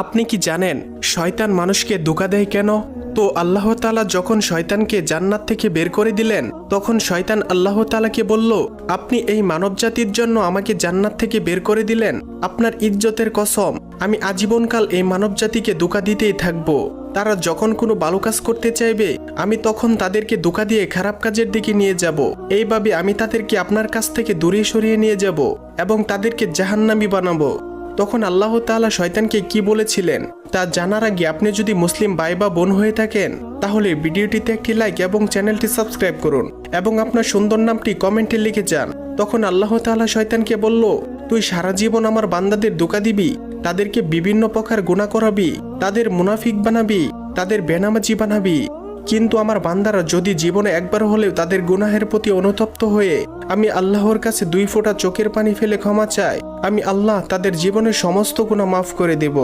আপনি কি জানেন শয়তান মানুষকে ধোঁকা দেয় কেন? তো আল্লাহ তাআলা যখন শয়তানকে জান্নাত থেকে বের করে দিলেন, তখন শয়তান আল্লাহ তাআলাকে বলল, আপনি এই মানবজাতির জন্য আমাকে জান্নাত থেকে বের করে দিলেন, আপনার ইজ্জতের কসম, আমি আজীবনকাল এই মানবজাতিকে ধোঁকা দিতেই থাকবো। তারা যখন কোনো ভালো কাজ করতে চাইবে, আমি তখন তাদেরকে ধোঁকা দিয়ে খারাপ কাজের দিকে নিয়ে যাব। এইভাবে আমি তাদেরকে আপনার কাছ থেকে দূরে সরিয়ে নিয়ে যাব এবং তাদেরকে জাহান্নামী বানাবো। তখন আল্লাহ তাআলা শয়তানকে কি বলেছিলেন তা জানার আগে আপনি যদি মুসলিম ভাই বা বোন হয়ে থাকেন, তাহলে ভিডিওটিতে একটি লাইক এবং চ্যানেলটি সাবস্ক্রাইব করুন এবং আপনার সুন্দর নামটি কমেন্টে লিখে যান। তখন আল্লাহ তাআলা শয়তানকে বলল, তুই সারা জীবন আমার বান্দাদের ধোঁকা দিবি, তাদেরকে বিভিন্ন প্রকার গুনাহ করাবি, তাদের মুনাফিক বানাবি, তাদের বেনামাজি বানাবি। কিন্তু আমার বান্দারা যদি জীবনে একবার হলেও তাদের গুনাহের প্রতি অনুতপ্ত হয়ে আমি আল্লাহর কাছে 2 ফোঁটা চোখের পানি ফেলে ক্ষমা চায়, আমি আল্লাহ তাদের জীবনের সমস্ত গুনাহ মাফ করে দেব।